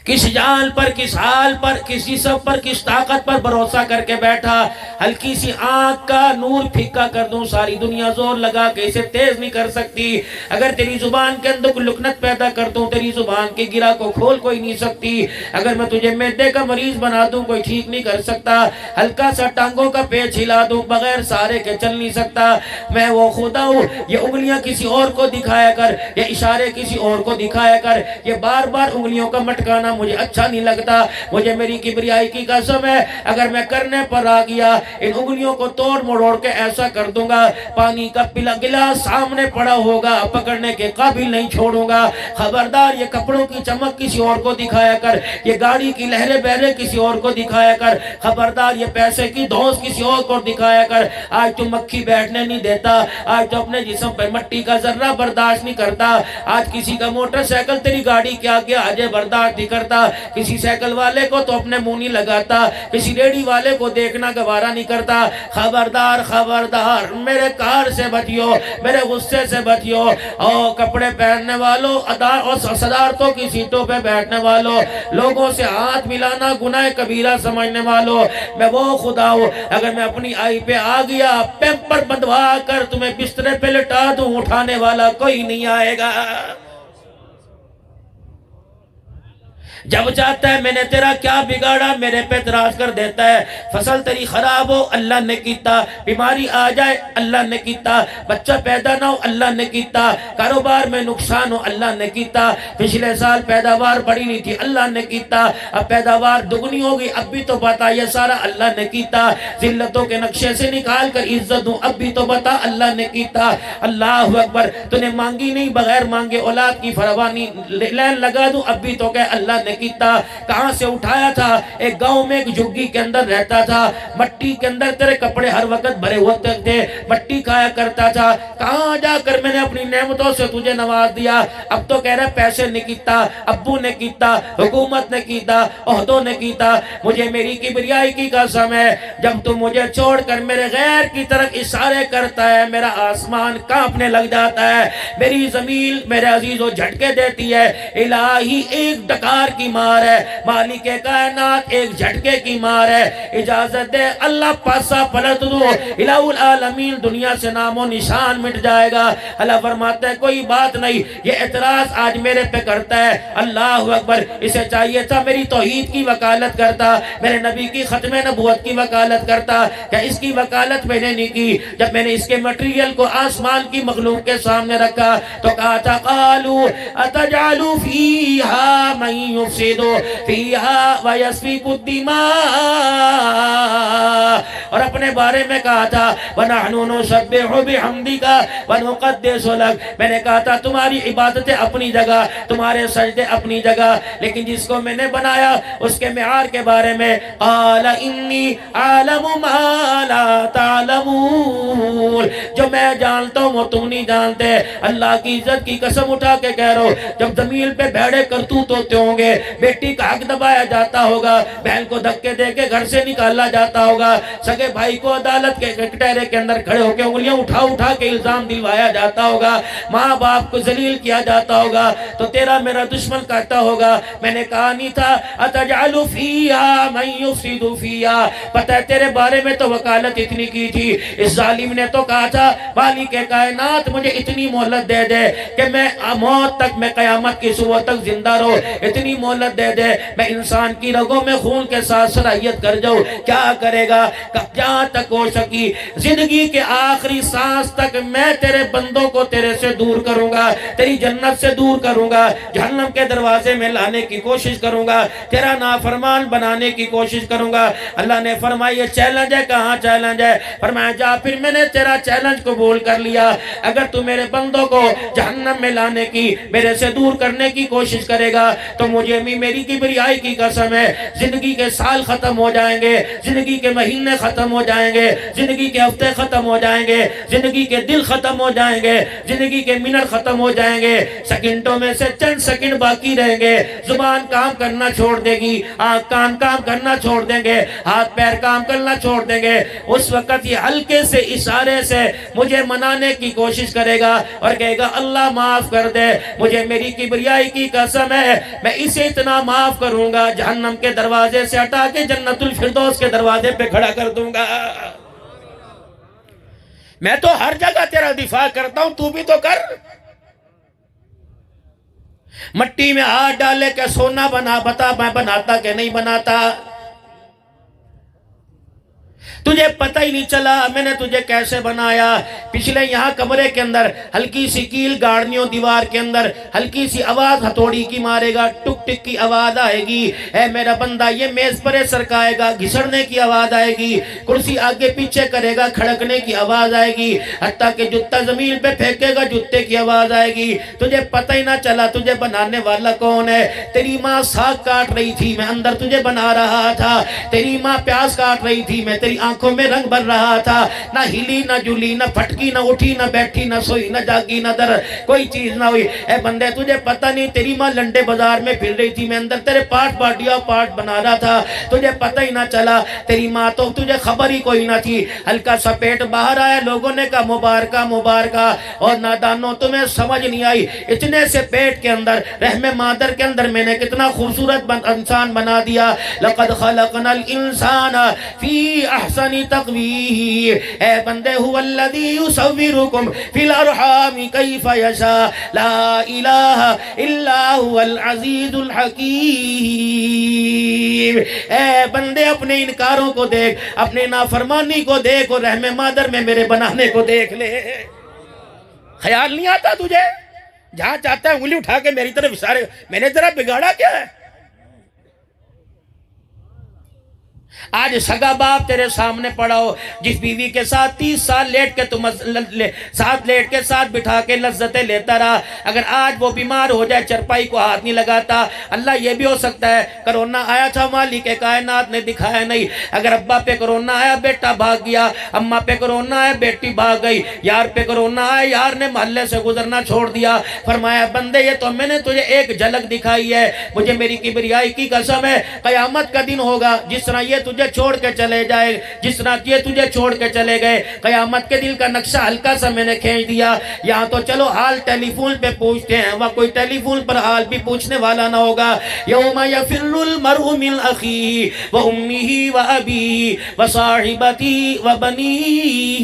کس جان پر، کس حال پر، کس جسم پر، کس طاقت پر بھروسہ کر کے بیٹھا، ہلکی سی آنکھ کا نور پھیکا کر دوں ساری دنیا زور لگا کے اسے تیز نہیں کر سکتی۔ اگر تیری زبان کے اندر کوئی لکنت پیدا کر دوں، تیری زبان کے گرا کو کھول کوئی نہیں سکتی۔ اگر میں تجھے معدے کا مریض بنا دوں، کوئی ٹھیک نہیں کر سکتا۔ ہلکا سا ٹانگوں کا پیچ ہلا دوں، بغیر سارے کے چل نہیں سکتا۔ میں وہ خدا ہوں۔ یہ انگلیاں کسی اور کو دکھایا کر، یہ اشارے کسی اور کو دکھایا کر، یہ بار بار انگلیوں کا مٹکانا مجھے اچھا نہیں لگتا۔ مجھے میری کبریائی کی قسم ہے، اگر میں کرنے پر آ گیا، ان انگلیوں کو توڑ مڑوڑ کے ایسا کر دوں گا، پانی کا گلاس سامنے پڑا ہوگا، پکڑنے کے قابل نہیں چھوڑوں گا۔ خبردار، یہ کپڑوں کی چمک کسی اور کو دکھایا کر، یہ گاڑی کی لہرے بہرے کسی اور کو دکھایا کر، خبردار یہ پیسے کی دھوس کسی اور کو دکھایا کر۔ آج تو مکھی بیٹھنے نہیں دیتا، آج تو اپنے جسم پر مٹی کا ذرہ برداشت نہیں کرتا۔ آج کسی کا موٹر سائیکل تیری گاڑی کیا کیا آجے برداشت نہیں کرتا، کسی سائیکل والے کو تو اپنے منہ نہیں لگاتا، کسی ریڈی والے کو دیکھنا گوارا نہیں کرتا۔ خبردار خبردار، میرے کار سے بچیو، میرے غصے سے بچیو۔ اور کپڑے پہننے والوں اور صدارتوں کی سیٹوں پہ بیٹھنے والوں، لوگوں سے ہاتھ ملانا گناہ کبیرہ سمجھنے والوں، میں وہ خدا ہوں۔ اگر میں اپنی آئی پہ آ گیا، پیمپر بندھوا کر تمہیں بسترے پہ لٹا دوں، اٹھانے والا کوئی نہیں آئے گا۔ جب چاہتا ہے میں نے تیرا کیا بگاڑا، میرے پہ اعتراض کر دیتا ہے۔ فصل تیری خراب ہو، اللہ نے کیتا۔ بیماری آ جائے، اللہ نے کیتا۔ بچہ پیدا نہ ہو، اللہ نے کیتا۔ کاروبار میں نقصان ہو، اللہ نے کیتا۔ پچھلے سال پیداوار بڑی نہیں تھی، اللہ نے کیتا۔ اب پیداوار دگنی ہوگی، اب بھی تو بتا، یہ سارا اللہ نے کیتا۔ ذلتوں کے نقشے سے نکال کر عزت دوں، اب بھی تو بتا، اللہ نے کیتا۔ اللہ اکبر، تو نے مانگی نہیں، بغیر مانگے اولاد کی فراوانی لین لگا دوں، اب بھی تو کہ اللہ نے کیتا۔ کہاں سے اٹھایا تھا؟ ایک گاؤں میں ایک جھگی کے اندر رہتا تھا، مٹی کے اندر تیرے کپڑے ہر وقت بھرے ہوتے تھے، مٹی کھایا کرتا تھا۔ کہاں جا کر میں نے اپنی نعمتوں سے تجھے نواز دیا؟ اب تو کہہ رہا پیسے نے کیتا، ابو نے کیتا، حکومت نے کیتا، عہدوں نے کیتا۔ مجھے میری کبریائی کی قسم ہے، جب تو مجھے چھوڑ کر میرے غیر کی طرف اشارے کرتا ہے، میرا آسمان کانپنے لگ جاتا ہے، میری زمین میرے عزیزوں جھٹکے دیتی ہے۔ الہی ایک ڈکار کی مار ہے، مالک کائنات ایک جھٹکے کی مار ہے۔ اجازت دے اللہ پاسا پلٹ دو، الہ العالمین دنیا سے نام و نشان مٹ جائے گا۔ اللہ فرماتا ہے کوئی بات نہیں، یہ اعتراض آج میرے پہ کرتا ہے، اللہ اکبر، اسے چاہیے تھا میری توحید کی وکالت کرتا، میرے نبی کی ختم نبوت کی وکالت کرتا، کہ اس کی وکالت میں نے نہیں کی۔ جب میں نے اس کے مٹیریل کو آسمان کی مخلوق کے سامنے رکھا تو کہا تھا قالوا اتجعل فیہا من یفسد فیہا ویسفک الدماء، اور اپنے بارے میں کہا تھا وَنَحْنُ نُسَبِّحُ بِحَمْدِكَ وَنُقَدِّسُ لَكَ، میں نے کہا تھا تمہاری عبادتیں اپنی جگہ، تمہارے سجدے اپنی جگہ، لیکن جس کو میں نے بنایا اس کے معیار کے بارے میں قَالَ إِنِّي أَعْلَمُ مَا لَا تَعْلَمُونَ، جو میں جانتا ہوں وہ تم نہیں جانتے۔ اللہ کی عزت کی قسم اٹھا کے کہہ رہا ہوں، جب زمین پہ بھیڑے کرتوت ہوتے ہوں گے، بیٹی کا حق دبایا جاتا ہوگا، بہن کو دھکے دے کے گھر سے نکالا جاتا ہوگا، سگے بھائی کو عدالت کے کٹہرے کے اندر کھڑے ہو کے انگلیاں اٹھا اٹھا کے الزام دلوایا جاتا ہوگا، ماں باپ کو ذلیل کیا جاتا ہوگا، تو تیرا میرا دشمن کہتا ہوگا میں نے کہا نہیں تھا اتجعل فیہا من یفسد فیہا، پتہ ہے تیرے بارے میں تو وکالت اتنی کی تھی، اس ظالم نے تو کہا تھا مالک کائنات مجھے اتنی مہلت دے دے کہ میں موت تک، میں قیامت کی صبح تک زندہ رہو، اتنی مہلت دے دے میں انسان کی رگوں میں خون کے ساتھ صلاحیت کر جاؤں۔ کیا کرے گا؟ جہاں تک ہو سکی زندگی کے آخری سانس تک میں تیرے بندوں کو تیرے سے دور کروں گا، تیری جنت سے دور کروں گا، جہنم کے دروازے میں لانے کی کوشش کروں گا، تیرا نافرمان بنانے کی کوشش کروں گا۔ اللہ نے فرمایا یہ چیلنج ہے، کہاں چیلنج ہے؟ فرمایا جا پھر میں نے تیرا چیلنج قبول کر لیا، اگر تو میرے بندوں کو جہنم میں لانے کی، میرے سے دور کرنے کی کوشش کرے گا تو مجھے بھی میری کبریائی کی قسم ہے زندگی کے سال ختم ہو جائیں گے، زندگی کے مہینے ختم ہو جائیں گے، زندگی کے ہفتے ختم ہو جائیں گے، زندگی کے دل ختم ہو جائیں گے، زندگی کے منٹ ختم ہو جائیں گے، سیکنڈوں میں سے چند سیکنڈ باقی رہیں گے، زبان کام کرنا چھوڑ دے گی، آنکھ کام کرنا چھوڑ دیں گے، ہاتھ پیر کام کرنا چھوڑ دیں گے، اس وقت یہ ہلکے سے اشارے سے مجھے منانے کی کوشش کرے گا اور کہے گا اللہ معاف کر دے، مجھے میری کبریائی کی قسم ہے میں اسے اسے اتنا معاف کروں گا جہنم کے دروازے سے ہٹا کے جنت الفردوس کے دروازے پہ کھڑا کر دوں گا۔ میں تو ہر جگہ تیرا دفاع کرتا ہوں، تو بھی تو کر۔ مٹی میں ہاتھ ڈالے کہ سونا بنا، بتا میں بناتا کہ نہیں بناتا؟ تجھے پتہ ہی نہیں چلا میں نے تجھے کیسے بنایا۔ پچھلے یہاں کمرے کے اندر ہلکی سی کیل گاڑنیوں دیوار کے اندر ہلکی سی آواز ہتھوڑی کی مارے گا، ٹک ٹک کی آواز آئے گی، اے میرا بندہ یہ میز پر سرکائے گا، گھسڑنے کی آواز آئے گی، کرسی آگے پیچھے کرے گا، کھڑکنے کی آواز آئے گی، حتیٰ کہ جوتا زمین پہ پھینکے گا جوتے کی آواز آئے گی۔ تجھے پتہ ہی نہ چلا تجھے بنانے والا کون ہے۔ تیری ماں ساگ کاٹ رہی تھی، میں اندر تجھے بنا رہا تھا۔ تیری ماں پیاز کاٹ رہی تھی، میں تیری آنکھوں میں رنگ بھر رہا تھا۔ نہ ہلی نہ جلی نہ پھٹکی نہ اٹھی نہ بیٹھی نہ سوئی نہ جاگی نہ در کوئی چیز نہ ہوئی۔ اے بندے تجھے پتہ نہیں تیری ماں لنڈے بازار میں پھر رہی تھی، میں اندر تیرے پارٹ پارٹیا پارٹ بنا رہا تھا، تجھے پتہ ہی نہ چلا۔ تیری ماں تو تجھے خبر ہی کوئی نہ تھی۔ ہلکا سا پیٹ باہر آیا، لوگوں نے کہا مبارکہ مبارکہ، اور نادانوں تمہیں سمجھ نہیں آئی اتنے سے پیٹ کے اندر رحم مادر کے اندر میں نے کتنا خوبصورت انسان بنا دیا۔ لقد خلقنا الانسان فی احسن تقویم، اے بندے هو الذی یصورکم فی الارحام کیف یشاء، لا الہ الا هو العزیز الحکیم۔ اے بندے اپنے انکاروں کو دیکھ، اپنے نافرمانی کو دیکھ، اور رحم مادر میں میرے بنانے کو دیکھ لے۔ خیال نہیں آتا تجھے؟ جہاں چاہتا ہے انگلی اٹھا کے میری طرف اشارے، میں نے ذرا بگاڑا کیا ہے؟ آج سگا باپ تیرے سامنے پڑا ہو، جس بیوی کے ساتھ 30 سال لیٹ کے تم ساتھ بٹھا کے لذتیں لیتا رہا، اگر آج وہ بیمار ہو جائے چرپائی کو ہاتھ نہیں لگاتا۔ اللہ یہ بھی ہو سکتا ہے کرونا آیا تھا، مالک کائنات نے دکھایا نہیں۔ اگر ابا پہ کرونا آیا بیٹا بھاگ گیا، اماں پہ کرونا آیا بیٹی بھاگ گئی، یار پہ کرونا آیا یار نے محلے سے گزرنا چھوڑ دیا۔ فرمایا بندے یہ تو میں نے تجھے ایک جھلک دکھائی ہے، مجھے میری کبریائی کی قسم ہے قیامت کا دن ہوگا جس طرح یہ تجھے چھوڑ کے چلے جائے، جس طرح یہ تجھے چھوڑ کے چلے گئے، قیامت کے دل کا نقشہ ہلکا سا میں نے کھینچ دیا۔ یہاں تو چلو حال ٹیلی فون پہ پوچھتے ہیں، وہاں کوئی ٹیلی فون پر حال بھی پوچھنے والا نہ ہوگا۔ یوم یفر المرء من اخیہ وامہ وابیہ وصاحبتہ وبنیہ،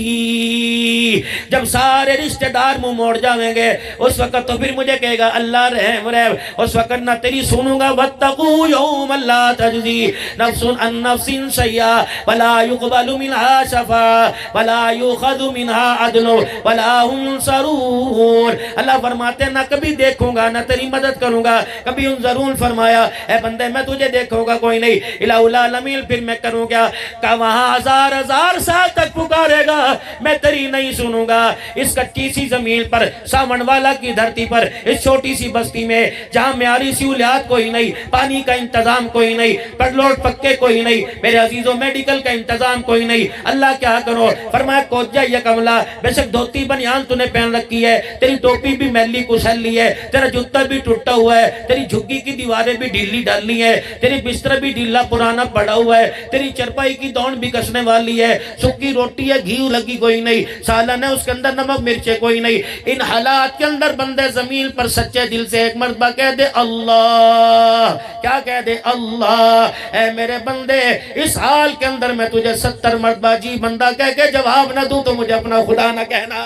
جب سارے رشتہ دار منہ موڑ جائیں گے اس وقت تو پھر مجھے کہے گا اللہ رحم رحم، اس وقت نہ تیری سنوں گا واتقوا یوم لا تجزی نفس عن نفس شیئا ولا يقبل منها شفاعۃ ولا يؤخذ منها عدل ولا هم ينصرون۔ اللہ فرماتے ہیں نہ کبھی دیکھوں گا نہ تیری مدد کروں گا، کبھی انظرون فرمایا اے بندے میں تجھے دیکھوں گا کوئی نہیں، الہ العالمین پھر میں کروں گا کہ وہاں ہزار ہزار سال تک پکارے گا میں تیری نہیں سنوں گا۔ اس کچی سی زمین پر ساون والا کی دھرتی پر اس چھوٹی سی بستی میں جہاں معیاری سہولیات کوئی نہیں، پانی کا انتظام کوئی نہیں، پڑلوٹ پکے کوئی نہیں، میرے عزیزوں میڈیکل کا انتظام کوئی نہیں، اللہ کیا کرو؟ فرمایا کوجہ یا کملا، بے شک دھوتی بنیان تو نے پہن رکھی ہے، تیری ٹوپی بھی میلی کسلی ہے، تیرا جوتا بھی ٹوٹا ہوا ہے، تیری جھگی کی دیواریں بھی ڈھیلی ڈالی ہے، تیری بستر بھی ڈھیلا پرانا پڑا ہوا ہے، تیری چرپائی کی دون بھی کسنے والی ہے، سکی روٹی ہے گھی لگی کوئی نہیں، سالن ہے اس کے اندر نمک مرچے کوئی نہیں۔ ان حالات کے اندر بندے زمین پر سچے دل سے ایک مرتبہ کہہ دے اللہ، کیا کہہ دے اللہ، اے میرے بندے اس حال کے اندر میں تجھے 70 مرتبہ جی بندہ کہہ کے جواب نہ دوں تو مجھے اپنا خدا نہ کہنا۔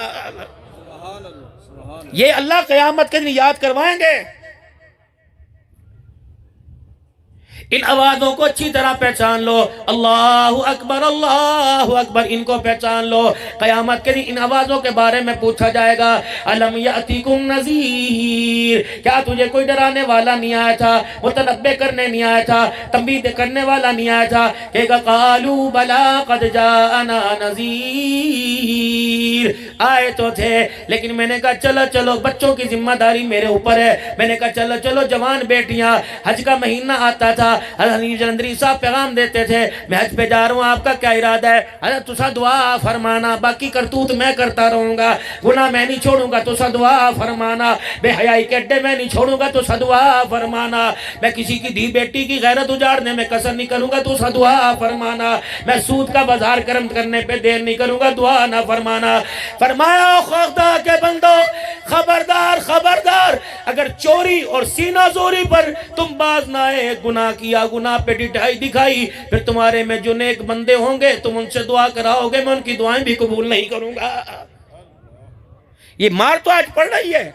یہ اللہ قیامت کے دن یاد کروائیں گے۔ ان آوازوں کو اچھی طرح پہچان لو، اللہ اکبر ان کو پہچان لو۔ قیامت کے دن ان آوازوں کے بارے میں پوچھا جائے گا الم یاتیکم نذیر، کیا تجھے کوئی ڈرانے والا نہیں آیا تھا، متنبہ کرنے نہیں آیا تھا، تنبیہ کرنے والا نہیں آیا تھا؟ کہے گا قالوا بلا قد جاءنا نذیر، آئے تو تھے لیکن میں نے کہا چلو چلو بچوں کی ذمہ داری میرے اوپر ہے، میں نے کہا چلو چلو جوان بیٹیاں، حج کا مہینہ آتا تھا، حضرت جلندری صاحب پیغام دیتے تھے میں حج پہ جا رہا ہوں، آپ کا کیا ارادہ ہے؟ حضرت تسا دعا فرمانا، باقی کرتوت میں کرتا رہوں گا، گناہ میں نہیں چھوڑوں گا، تسا دعا فرمانا، بے حیائی کے اڈے میں نہیں چھوڑوں گا، تسا دعا فرمانا، میں کسی کی دھی بیٹی کی غیرت اجاڑنے میں کسر نہیں کروں گا، تسا دعا فرمانا، میں سود کا بازار کرم کرنے پہ دیر نہیں کروں گا، دعا نہ فرمانا۔ فرمایا خدا کے بندو خبردار خبردار، اگر چوری اور سینہ زوری پر تم باز نہ آئے، گناہ کیا، گناہ پہ ڈٹائی دکھائی، پھر تمہارے میں جو نیک بندے ہوں گے تم ان سے دعا کراؤ گے، میں ان کی دعائیں بھی قبول نہیں کروں گا۔ یہ مار تو آج پڑ رہی ہے۔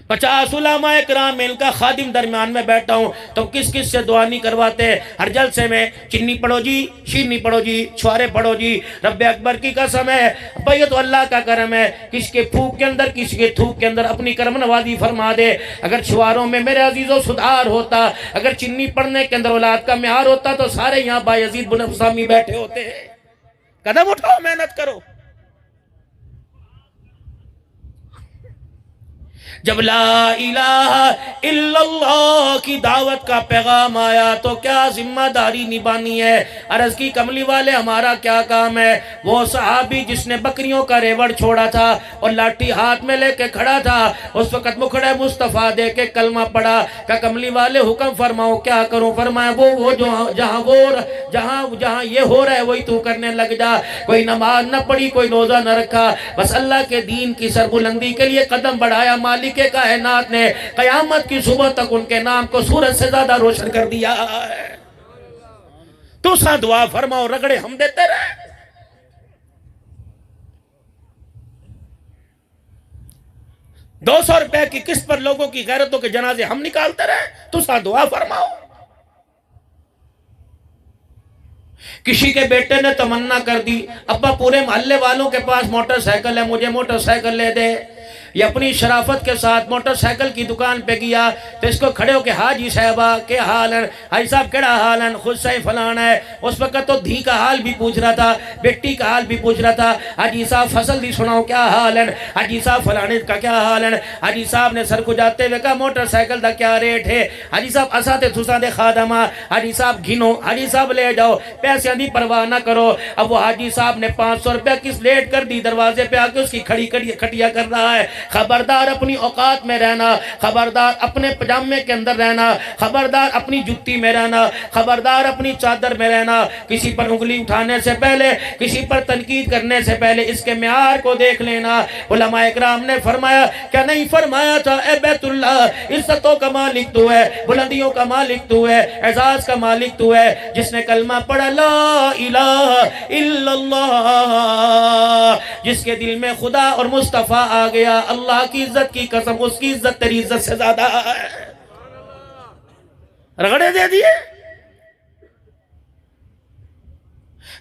50 علماء اکرام میں ان کا خادم درمیان میں بیٹھا ہوں تو کس کس سے دعا نہیں کرواتے؟ ہر جلسے میں چنی پڑھو جی، شیرنی پڑھو جی، چھوارے پڑھو جی، رب اکبر کی قسم ہے بھئی تو اللہ کا کرم ہے، کس کے پھوک کے اندر کس کے تھوک کے اندر اپنی کرم نوازی فرما دے۔ اگر چھواروں میں میرے عزیزوں سدھار ہوتا، اگر چنی پڑھنے کے اندر اولاد کا معیار ہوتا تو سارے یہاں بایزید بن ابسامی بیٹھے ہوتے۔ قدم اٹھاؤ، محنت کرو۔ جب لا الہ الا اللہ کی دعوت کا پیغام آیا تو کیا ذمہ داری نبھانی ہے؟ عرض کی کملی والے ہمارا کیا کام ہے؟ وہ صحابی جس نے بکریوں کا ریوڑ چھوڑا تھا اور لاٹھی ہاتھ میں لے کے کھڑا تھا، اس وقت مکھڑے مصطفیٰ دے کے کلمہ پڑھا کہ کملی والے حکم فرماؤ کیا کروں؟ فرمایا وہ جہاں یہ ہو رہا ہے وہی تو کرنے لگ جا۔ کوئی نماز نہ پڑھی، کوئی روزہ نہ رکھا، بس اللہ کے دین کی سربلندی کے لیے قدم بڑھایا۔ مالک کے کائنات نے قیامت کی صبح تک ان کے نام کو سورج سے زیادہ روشن کر دیا ہے۔ تو سا دعا فرماؤ، رگڑے ہم دیتے رہے۔ 200 روپے کی قسط پر لوگوں کی غیرتوں کے جنازے ہم نکالتے رہے، تو سا دعا فرماؤ۔ کسی کے بیٹے نے تمنا کر دی، ابا پورے محلے والوں کے پاس موٹر سائیکل ہے، مجھے موٹر سائیکل لے دے۔ یہ اپنی شرافت کے ساتھ موٹر سائیکل کی دکان پہ گیا تو اس کو کھڑے ہو کے حاجی صاحبہ کے حال ہیں، حاجی صاحب کیڑا حال ہیں؟ خود سے فلان ہے۔ اس وقت تو دھی کا حال بھی پوچھ رہا تھا، بیٹی کا حال بھی پوچھ رہا تھا۔ حاجی صاحب فصل دی سناؤ کیا حال ہے؟ حاجی صاحب فلانے کا کیا حال ہے؟ حاجی صاحب نے سر کو جاتے ہوئے کہا موٹر سائیکل دا کیا ریٹ ہے؟ حاجی صاحب اساتے تھساتے خادمہ، حاجی صاحب گھنو، حاجی صاحب لے جاؤ، پیسے دی پرواہ نہ کرو۔ اب وہ حاجی صاحب نے 500 روپے کس لیٹ کر دی، دروازے پہ آ کے اس کی کھٹیا کر رہا ہے۔ خبردار اپنی اوقات میں رہنا، خبردار اپنے پجامے کے اندر رہنا، خبردار اپنی جتی میں رہنا، خبردار اپنی چادر میں رہنا۔ کسی پر انگلی اٹھانے سے پہلے، کسی پر تنقید کرنے سے پہلے اس کے معیار کو دیکھ لینا۔ علماء اکرام نے فرمایا کیا نہیں فرمایا تھا اے بیت اللہ، عزتوں کا مالک تو ہے، بلندیوں کا مالک تو ہے، اعزاز کا مالک تو ہے، جس نے کلمہ پڑھا لا الہ الا اللہ، جس کے دل میں خدا اور مصطفیٰ آ گیا، اللہ کی عزت کی قسم اس کی عزت تیری عزت سے زیادہ ہے۔ رگڑے دے دیے۔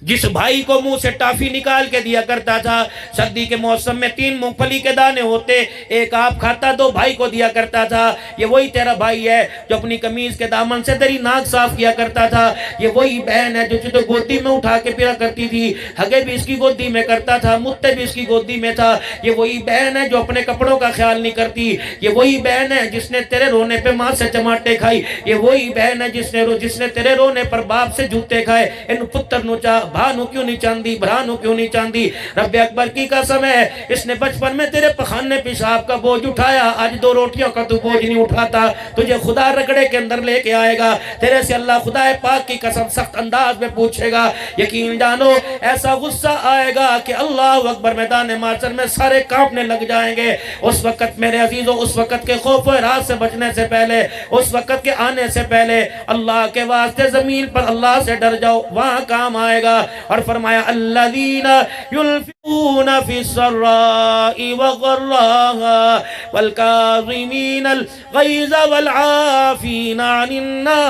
جس بھائی کو منہ سے ٹافی نکال کے دیا کرتا تھا، سردی کے موسم میں 3 مونگ پھلی کے دانے ہوتے، ایک آپ کھاتا 2 بھائی کو دیا کرتا تھا۔ یہ وہی تیرا بھائی ہے جو اپنی قمیض کے دامن سے تیری ناک صاف کیا کرتا تھا۔ یہ وہی بہن ہے جو تجھے گودی میں اٹھا کے پھرا کرتی تھی، ہگے بھی اس کی گودی میں کرتا تھا، متے بھی اس کی گودی میں تھا۔ یہ وہی بہن ہے جو اپنے کپڑوں کا خیال نہیں کرتی۔ یہ وہی بہن ہے جس نے تیرے رونے پہ ماں سے چماٹے کھائی۔ یہ وہی بہن ہے جس نے تیرے رونے پر باپ سے جوتے کھائے۔ ان پتر نو چاہ بھانو کیوں نہیں چاندی، برانو کیوں نہیں چاندی؟ رب اکبر کی قسم ہے اس نے بچپن میں تیرے پخانے پیشاب کا بوجھ اٹھایا، آج 2 روٹیوں کا تو بوجھ نہیں اٹھاتا۔ تجھے خدا رگڑے کے اندر لے کے آئے گا، تیرے سے اللہ خدا پاک کی قسم سخت انداز میں پوچھے گا۔ یقین جانو ایسا غصہ آئے گا کہ اللہ اکبر، میدان محشر میں سارے کانپنے لگ جائیں گے۔ اس وقت میرے عزیزوں، اس وقت کے خوف و راز سے بچنے سے پہلے، اس وقت کے آنے سے پہلے اللہ کے واسطے زمین پر اللہ سے ڈر جاؤ، وہاں کام آئے گا۔ اور فرمایا الذین ينفقون فی السراء والضراء والکاظمین الغیظ والعافین عن الناس۔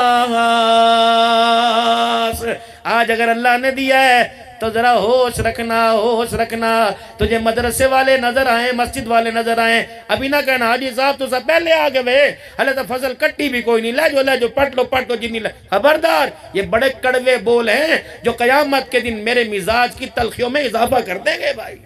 آج اگر اللہ نے دیا ہے تو ذرا ہوش رکھنا، ہوش رکھنا۔ تجھے مدرسے والے نظر آئیں، مسجد والے نظر آئیں، ابھی نہ کہنا حاجی صاحب تو سب پہلے آگے ہوئے، حالت فضل کٹی بھی کوئی نہیں، لے جو پٹ لو جنی لے۔ خبردار، یہ بڑے کڑوے بول ہیں جو قیامت کے دن میرے مزاج کی تلخیوں میں اضافہ کر دیں گے بھائی۔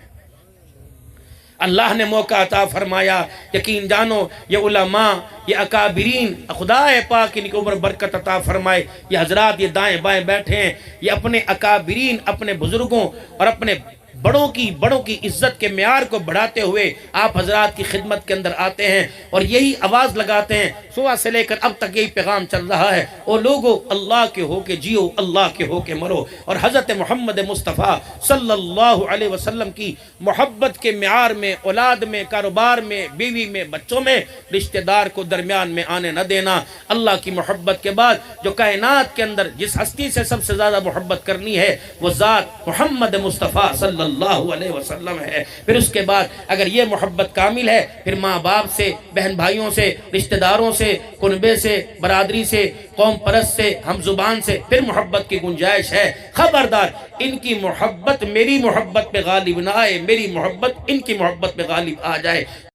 اللہ نے موقع عطا فرمایا، یقین جانو یہ علماء، یہ اکابرین، خدا پاک ان کی عمر برکت عطا فرمائے۔ یہ حضرات یہ دائیں بائیں بیٹھے ہیں، یہ اپنے اکابرین، اپنے بزرگوں اور اپنے بڑوں کی عزت کے معیار کو بڑھاتے ہوئے آپ حضرات کی خدمت کے اندر آتے ہیں اور یہی آواز لگاتے ہیں. صبح سے لے کر اب تک یہی پیغام چل رہا ہے, او لوگو اللہ کے ہو کے جیو, اللہ کے ہو کے مرو. اور حضرت محمد مصطفیٰ صلی اللہ علیہ وسلم کی محبت کے معیار میں اولاد میں, کاروبار میں, بیوی میں, بچوں میں رشتہ دار کو درمیان میں آنے نہ دینا. اللہ کی محبت کے بعد جو کائنات کے اندر جس ہستی سے سب سے زیادہ محبت کرنی ہے وہ ذات محمد مصطفیٰ صلی اللہ علیہ وسلم ہے. پھر اس کے بعد اگر یہ محبت کامل ہے, پھر ماں باپ سے, بہن بھائیوں سے, رشتہ داروں سے, کنبے سے, برادری سے, قوم پرست سے, ہم زبان سے پھر محبت کی گنجائش ہے. خبردار ان کی محبت میری محبت پہ غالب نہ آئے, میری محبت ان کی محبت پہ غالب آ جائے.